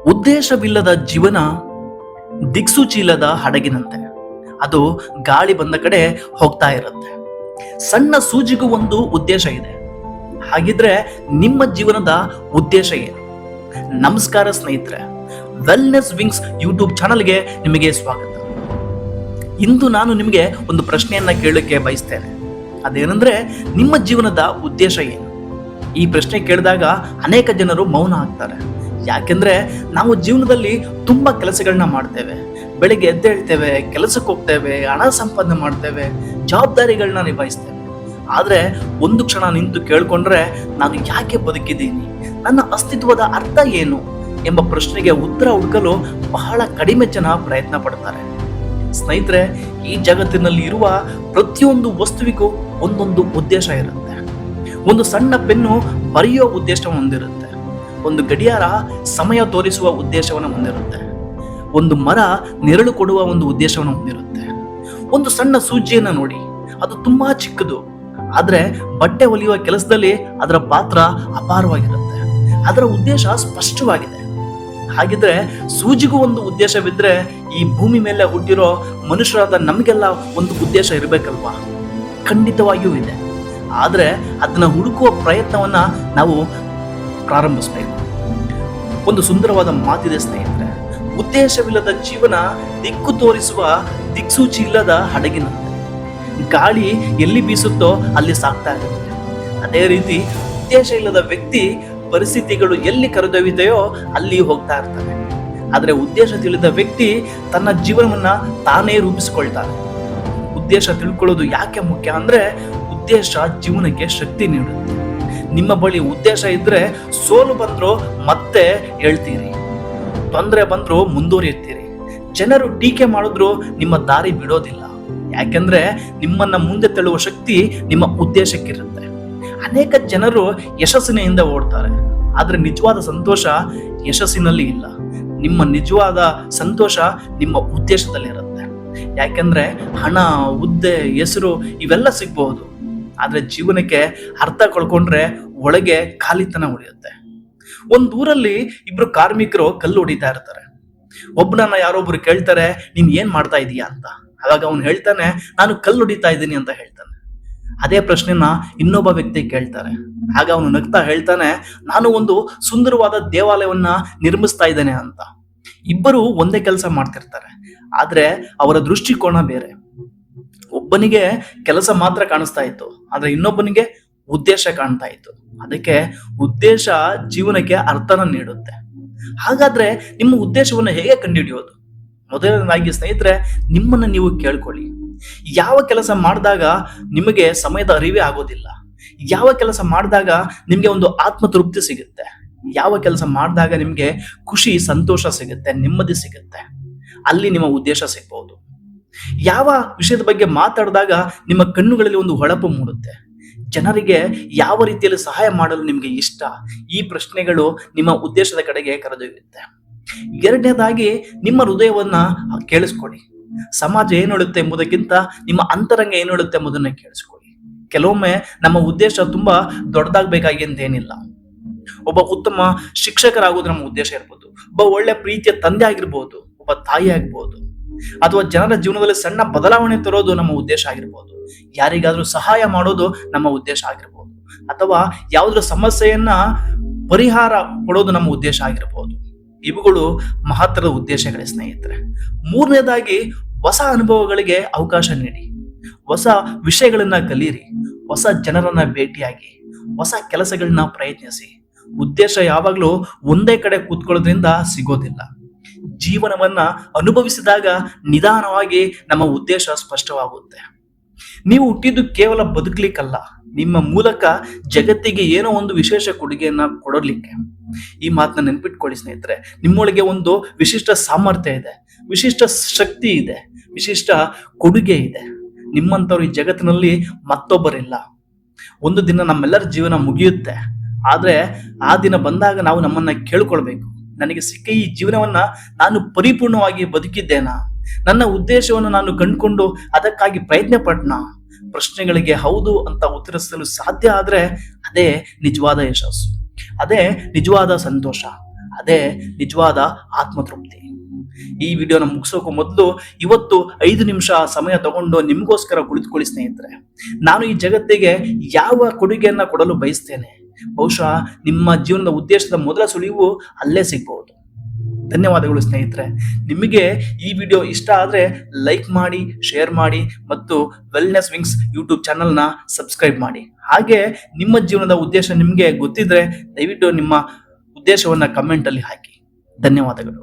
ಉದ್ದೇಶವಿಲ್ಲದ ಜೀವನ ದಿಕ್ಸೂಚಿಲ್ಲದ ಹಡಗಿನಂತೆ. ಅದು ಗಾಳಿ ಬಂದ ಕಡೆ ಹೋಗ್ತಾ ಇರುತ್ತೆ. ಸಣ್ಣ ಸೂಜಿಗೂ ಒಂದು ಉದ್ದೇಶ ಇದೆ. ಹಾಗಿದ್ರೆ ನಿಮ್ಮ ಜೀವನದ ಉದ್ದೇಶ ಏನು? ನಮಸ್ಕಾರ ಸ್ನೇಹಿತರೆ, ವೆಲ್ನೆಸ್ ವಿಂಗ್ಸ್ ಯೂಟ್ಯೂಬ್ ಚಾನಲ್ಗೆ ನಿಮಗೆ ಸ್ವಾಗತ. ಇಂದು ನಾನು ನಿಮಗೆ ಒಂದು ಪ್ರಶ್ನೆಯನ್ನ ಕೇಳಲಿಕ್ಕೆ ಬಯಸ್ತೇನೆ. ಅದೇನೆಂದ್ರೆ, ನಿಮ್ಮ ಜೀವನದ ಉದ್ದೇಶ ಏನು? ಈ ಪ್ರಶ್ನೆ ಕೇಳಿದಾಗ ಅನೇಕ ಜನರು ಮೌನ ಆಗ್ತಾರೆ. ಯಾಕೆಂದ್ರೆ ನಾವು ಜೀವನದಲ್ಲಿ ತುಂಬಾ ಕೆಲಸಗಳನ್ನ ಮಾಡ್ತೇವೆ. ಬೆಳಿಗ್ಗೆ ಎದ್ದೇಳ್ತೇವೆ, ಕೆಲಸಕ್ಕೆ ಹೋಗ್ತೇವೆ, ಹಣ ಸಂಪಾದನೆ ಮಾಡ್ತೇವೆ, ಜವಾಬ್ದಾರಿಗಳನ್ನ ನಿಭಾಯಿಸ್ತೇವೆ. ಆದ್ರೆ ಒಂದು ಕ್ಷಣ ನಿಂತು ಕೇಳ್ಕೊಂಡ್ರೆ, ನಾನು ಯಾಕೆ ಬದುಕಿದ್ದೀನಿ, ನನ್ನ ಅಸ್ತಿತ್ವದ ಅರ್ಥ ಏನು ಎಂಬ ಪ್ರಶ್ನೆಗೆ ಉತ್ತರ ಹುಡುಕಲು ಬಹಳ ಕಡಿಮೆ ಜನ ಪ್ರಯತ್ನ ಪಡ್ತಾರೆ. ಸ್ನೇಹಿತರೆ, ಈ ಜಗತ್ತಿನಲ್ಲಿ ಇರುವ ಪ್ರತಿಯೊಂದು ವಸ್ತುವಿಗೂ ಒಂದೊಂದು ಉದ್ದೇಶ ಇರುತ್ತೆ. ಒಂದು ಸಣ್ಣ ಪೆನ್ನು ಬರೆಯೋ ಉದ್ದೇಶವನ್ನು ಹೊಂದಿರುತ್ತೆ. ಒಂದು ಗಡಿಯಾರ ಸಮಯ ತೋರಿಸುವ ಉದ್ದೇಶವನ್ನು ಹೊಂದಿರುತ್ತೆ. ಒಂದು ಮರ ನೆರಳು ಕೊಡುವ ಒಂದು ಉದ್ದೇಶವನ್ನು ಹೊಂದಿರುತ್ತೆ. ಒಂದು ಸಣ್ಣ ಸೂಜಿಯನ್ನು ನೋಡಿ, ಅದು ತುಂಬಾ ಚಿಕ್ಕದು, ಆದ್ರೆ ಬಟ್ಟೆ ಹೊಲಿಯುವ ಕೆಲಸದಲ್ಲಿ ಅದರ ಪಾತ್ರ ಅಪಾರವಾಗಿರುತ್ತೆ. ಅದರ ಉದ್ದೇಶ ಸ್ಪಷ್ಟವಾಗಿದೆ. ಹಾಗಿದ್ರೆ ಸೂಜಿಗೂ ಒಂದು ಉದ್ದೇಶವಿದ್ರೆ, ಈ ಭೂಮಿ ಮೇಲೆ ಹುಟ್ಟಿರೋ ಮನುಷ್ಯರಾದ ನಮಗೆಲ್ಲ ಒಂದು ಉದ್ದೇಶ ಇರಬೇಕಲ್ವಾ? ಖಂಡಿತವಾಗಿಯೂ ಇದೆ. ಆದ್ರೆ ಅದನ್ನ ಹುಡುಕುವ ಪ್ರಯತ್ನವನ್ನ ನಾವು ಪ್ರಾರಂಭಿಸಬೇಕು. ಒಂದು ಸುಂದರವಾದ ಮಾತಿದೆ ಸ್ನೇಹಿತರೆ, ಉದ್ದೇಶವಿಲ್ಲದ ಜೀವನ ದಿಕ್ಕು ತೋರಿಸುವ ದಿಕ್ಸೂಚಿ ಇಲ್ಲದ ಹಡಗಿನಂತೆ. ಗಾಳಿ ಎಲ್ಲಿ ಬೀಸುತ್ತೋ ಅಲ್ಲಿ ಸಾಗ್ತಾ ಇರುತ್ತೆ. ಅದೇ ರೀತಿ ಉದ್ದೇಶ ಇಲ್ಲದ ವ್ಯಕ್ತಿ ಪರಿಸ್ಥಿತಿಗಳು ಎಲ್ಲಿ ಕರೆದೊಯ್ಯುತ್ತೆಯೋ ಅಲ್ಲಿ ಹೋಗ್ತಾ ಇರ್ತಾನೆ. ಆದ್ರೆ ಉದ್ದೇಶ ತಿಳಿದ ವ್ಯಕ್ತಿ ತನ್ನ ಜೀವನವನ್ನ ತಾನೇ ರೂಪಿಸಿಕೊಳ್ತಾನೆ. ಉದ್ದೇಶ ತಿಳ್ಕೊಳ್ಳೋದು ಯಾಕೆ ಮುಖ್ಯ ಅಂದ್ರೆ, ಉದ್ದೇಶ ಜೀವನಕ್ಕೆ ಶಕ್ತಿ ನೀಡುತ್ತೆ. ನಿಮ್ಮ ಬಳಿ ಉದ್ದೇಶ ಇದ್ರೆ ಸೋಲು ಬಂದ್ರು ಮತ್ತೆ ಹೇಳ್ತೀರಿ, ತೊಂದರೆ ಬಂದ್ರು ಮುಂದುವರಿಯುತ್ತೀರಿ. ಜನರು ಟೀಕೆ ಮಾಡಿದ್ರು ನಿಮ್ಮ ದಾರಿ ಬಿಡೋದಿಲ್ಲ. ಯಾಕೆಂದ್ರೆ ನಿಮ್ಮನ್ನ ಮುಂದೆ ತಳ್ಳುವ ಶಕ್ತಿ ನಿಮ್ಮ ಉದ್ದೇಶಕ್ಕಿರುತ್ತೆ. ಅನೇಕ ಜನರು ಯಶಸ್ಸಿನಿಂದ ಓಡ್ತಾರೆ, ಆದ್ರೆ ನಿಜವಾದ ಸಂತೋಷ ಯಶಸ್ಸಿನಲ್ಲಿ ಇಲ್ಲ. ನಿಮ್ಮ ನಿಜವಾದ ಸಂತೋಷ ನಿಮ್ಮ ಉದ್ದೇಶದಲ್ಲಿರುತ್ತೆ. ಯಾಕೆಂದ್ರೆ ಹಣ, ಹುದ್ದೆ, ಹೆಸರು ಇವೆಲ್ಲ ಸಿಗ್ಬಹುದು, ಆದ್ರೆ ಜೀವನಕ್ಕೆ ಅರ್ಥ ಕಳ್ಕೊಂಡ್ರೆ ಒಳಗೆ ಖಾಲಿತನ ಉಳಿಯುತ್ತೆ. ಒಂದೂರಲ್ಲಿ ಇಬ್ರು ಕಾರ್ಮಿಕರು ಕಲ್ಲು ಹೊಡಿತಾ ಇರ್ತಾರೆ. ಒಬ್ಬನನ್ನ ಯಾರೊಬ್ರು ಕೇಳ್ತಾರೆ, ನೀನ್ ಏನ್ ಮಾಡ್ತಾ ಇದೀಯಾ ಅಂತ. ಅವಾಗ ಅವನು ಹೇಳ್ತಾನೆ, ನಾನು ಕಲ್ಲು ಹೊಡಿತಾ ಇದ್ದೀನಿ ಅಂತ ಹೇಳ್ತಾನೆ. ಅದೇ ಪ್ರಶ್ನೆನ ಇನ್ನೊಬ್ಬ ವ್ಯಕ್ತಿ ಕೇಳ್ತಾರೆ. ಆಗ ಅವನು ನಗ್ತಾ ಹೇಳ್ತಾನೆ, ನಾನು ಒಂದು ಸುಂದರವಾದ ದೇವಾಲಯವನ್ನ ನಿರ್ಮಿಸ್ತಾ ಇದ್ದೇನೆ ಅಂತ. ಇಬ್ಬರು ಒಂದೇ ಕೆಲಸ ಮಾಡ್ತಿರ್ತಾರೆ, ಆದ್ರೆ ಅವರ ದೃಷ್ಟಿಕೋನ ಬೇರೆ. ಒಬ್ಬನಿಗೆ ಕೆಲಸ ಮಾತ್ರ ಕಾಣಿಸ್ತಾ ಇತ್ತು, ಆದ್ರೆ ಇನ್ನೊಬ್ಬನಿಗೆ ಉದ್ದೇಶ ಕಾಣ್ತಾ ಇತ್ತು. ಅದಕ್ಕೆ ಉದ್ದೇಶ ಜೀವನಕ್ಕೆ ಅರ್ಥನ ನೀಡುತ್ತೆ. ಹಾಗಾದ್ರೆ ನಿಮ್ಮ ಉದ್ದೇಶವನ್ನು ಹೇಗೆ ಕಂಡುಹಿಡಿಯೋದು? ಮೊದಲನೇದಾಗಿ ಸ್ನೇಹಿತರೆ, ನಿಮ್ಮನ್ನ ನೀವು ಕೇಳ್ಕೊಳ್ಳಿ. ಯಾವ ಕೆಲಸ ಮಾಡಿದಾಗ ನಿಮಗೆ ಸಮಯದ ಅರಿವೇ ಆಗೋದಿಲ್ಲ? ಯಾವ ಕೆಲಸ ಮಾಡಿದಾಗ ನಿಮ್ಗೆ ಒಂದು ಆತ್ಮತೃಪ್ತಿ ಸಿಗುತ್ತೆ? ಯಾವ ಕೆಲಸ ಮಾಡಿದಾಗ ನಿಮ್ಗೆ ಖುಷಿ, ಸಂತೋಷ ಸಿಗುತ್ತೆ, ನೆಮ್ಮದಿ ಸಿಗುತ್ತೆ? ಅಲ್ಲಿ ನಿಮ್ಮ ಉದ್ದೇಶ ಸಿಗ್ಬಹುದು. ಯಾವ ವಿಷಯದ ಬಗ್ಗೆ ಮಾತಾಡಿದಾಗ ನಿಮ್ಮ ಕಣ್ಣುಗಳಲ್ಲಿ ಒಂದು ಹೊಳಪು ಮೂಡುತ್ತೆ? ಜನರಿಗೆ ಯಾವ ರೀತಿಯಲ್ಲಿ ಸಹಾಯ ಮಾಡಲು ನಿಮ್ಗೆ ಇಷ್ಟ? ಈ ಪ್ರಶ್ನೆಗಳು ನಿಮ್ಮ ಉದ್ದೇಶದ ಕಡೆಗೆ ಕರೆದೊಯ್ಯುತ್ತೆ. ಎರಡನೇದಾಗಿ, ನಿಮ್ಮ ಹೃದಯವನ್ನ ಕೇಳಿಸ್ಕೊಳ್ಳಿ. ಸಮಾಜ ಏನು ಹೇಳುತ್ತೆ ಎಂಬುದಕ್ಕಿಂತ ನಿಮ್ಮ ಅಂತರಂಗ ಏನು ಹೇಳುತ್ತೆ ಎಂಬುದನ್ನ ಕೇಳಿಸ್ಕೊಳ್ಳಿ. ಕೆಲವೊಮ್ಮೆ ನಮ್ಮ ಉದ್ದೇಶ ತುಂಬಾ ದೊಡ್ಡದಾಗಬೇಕಾಗಿ ಅಂತೇನಿಲ್ಲ. ಒಬ್ಬ ಉತ್ತಮ ಶಿಕ್ಷಕರಾಗೋದು ನಮ್ಮ ಉದ್ದೇಶ ಇರ್ಬೋದು, ಒಬ್ಬ ಒಳ್ಳೆ ಪ್ರೀತಿಯ ತಂದೆ ಆಗಿರ್ಬೋದು, ಒಬ್ಬ ತಾಯಿ ಆಗ್ಬೋದು, ಅಥವಾ ಜನರ ಜೀವನದಲ್ಲಿ ಸಣ್ಣ ಬದಲಾವಣೆ ತರೋದು ನಮ್ಮ ಉದ್ದೇಶ ಆಗಿರ್ಬೋದು, ಯಾರಿಗಾದ್ರೂ ಸಹಾಯ ಮಾಡೋದು ನಮ್ಮ ಉದ್ದೇಶ ಆಗಿರ್ಬೋದು, ಅಥವಾ ಯಾವುದ್ರ ಸಮಸ್ಯೆಯನ್ನ ಪರಿಹಾರ ಕೊಡೋದು ನಮ್ಮ ಉದ್ದೇಶ ಆಗಿರ್ಬೋದು. ಇವುಗಳು ಮಹತ್ತರದ ಉದ್ದೇಶಗಳೇ ಸ್ನೇಹಿತರೆ. ಮೂರನೇದಾಗಿ, ಹೊಸ ಅನುಭವಗಳಿಗೆ ಅವಕಾಶ ನೀಡಿ. ಹೊಸ ವಿಷಯಗಳನ್ನ ಕಲೀರಿ, ಹೊಸ ಜನರನ್ನ ಭೇಟಿಯಾಗಿ, ಹೊಸ ಕೆಲಸಗಳನ್ನ ಪ್ರಯತ್ನಿಸಿ. ಉದ್ದೇಶ ಯಾವಾಗ್ಲೂ ಒಂದೇ ಕಡೆ ಕೂತ್ಕೊಳ್ಳೋದ್ರಿಂದ ಸಿಗೋದಿಲ್ಲ. ಜೀವನವನ್ನ ಅನುಭವಿಸಿದಾಗ ನಿಧಾನವಾಗಿ ನಮ್ಮ ಉದ್ದೇಶ ಸ್ಪಷ್ಟವಾಗುತ್ತೆ. ನೀವು ಹುಟ್ಟಿದ್ದು ಕೇವಲ ಬದುಕಲಿಕ್ಕಲ್ಲ, ನಿಮ್ಮ ಮೂಲಕ ಜಗತ್ತಿಗೆ ಏನೋ ಒಂದು ವಿಶೇಷ ಕೊಡುಗೆಯನ್ನ ಕೊಡಲಿಕ್ಕೆ. ಈ ಮಾತನ್ನ ನೆನ್ಪಿಟ್ಕೊಳ್ಳಿ ಸ್ನೇಹಿತರೆ. ನಿಮ್ಮೊಳಗೆ ಒಂದು ವಿಶಿಷ್ಟ ಸಾಮರ್ಥ್ಯ ಇದೆ, ವಿಶಿಷ್ಟ ಶಕ್ತಿ ಇದೆ, ವಿಶಿಷ್ಟ ಕೊಡುಗೆ ಇದೆ. ನಿಮ್ಮಂಥವ್ರು ಈ ಜಗತ್ತಿನಲ್ಲಿ ಮತ್ತೊಬ್ಬರಿಲ್ಲ. ಒಂದು ದಿನ ನಮ್ಮೆಲ್ಲರ ಜೀವನ ಮುಗಿಯುತ್ತೆ, ಆದ್ರೆ ಆ ದಿನ ಬಂದಾಗ ನಾವು ನಮ್ಮನ್ನ ಕೇಳ್ಕೊಳ್ಬೇಕು, ನನಗೆ ಸಿಕ್ಕ ಈ ಜೀವನವನ್ನ ನಾನು ಪರಿಪೂರ್ಣವಾಗಿ ಬದುಕಿದ್ದೇನಾ? ನನ್ನ ಉದ್ದೇಶವನ್ನು ನಾನು ಕಂಡುಕೊಂಡು ಅದಕ್ಕಾಗಿ ಪ್ರಯತ್ನ ಪಟ್ನಾ? ಪ್ರಶ್ನೆಗಳಿಗೆ ಹೌದು ಅಂತ ಉತ್ತರಿಸಲು ಸಾಧ್ಯ ಆದ್ರೆ ಅದೇ ನಿಜವಾದ ಯಶಸ್ಸು, ಅದೇ ನಿಜವಾದ ಸಂತೋಷ, ಅದೇ ನಿಜವಾದ ಆತ್ಮತೃಪ್ತಿ. ಈ ವಿಡಿಯೋನ ಮುಗಿಸೋಕು ಮೊದಲು ಇವತ್ತು 5 ನಿಮಿಷ ಸಮಯ ತಗೊಂಡು ನಿಮಗೋಸ್ಕರ ಕುಳಿತುಕೊಳ್ಳಿ ಸ್ನೇಹಿತರೆ. ನಾನು ಈ ಜಗತ್ತಿಗೆ ಯಾವ ಕೊಡುಗೆಯನ್ನ ಕೊಡಲು ಬಯಸ್ತೇನೆ? ಬಹುಶಃ ನಿಮ್ಮ ಜೀವನದ ಉದ್ದೇಶದ ಮೊದಲ ಸುಳಿವು ಅಲ್ಲೇ ಸಿಗಬಹುದು. ಧನ್ಯವಾದಗಳು ಸ್ನೇಹಿತರೆ. ನಿಮಗೆ ಈ ವಿಡಿಯೋ ಇಷ್ಟ ಆದ್ರೆ ಲೈಕ್ ಮಾಡಿ, ಶೇರ್ ಮಾಡಿ ಮತ್ತು ವೆಲ್ನೆಸ್ ವಿಂಗ್ಸ್ ಯೂಟ್ಯೂಬ್ ಚಾನಲ್ನ ಸಬ್ಸ್ಕ್ರೈಬ್ ಮಾಡಿ. ಹಾಗೆ ನಿಮ್ಮ ಜೀವನದ ಉದ್ದೇಶ ನಿಮಗೆ ಗೊತ್ತಿದ್ರೆ ದಯವಿಟ್ಟು ನಿಮ್ಮ ಉದ್ದೇಶವನ್ನ ಕಮೆಂಟ್ ಅಲ್ಲಿ ಹಾಕಿ. ಧನ್ಯವಾದಗಳು.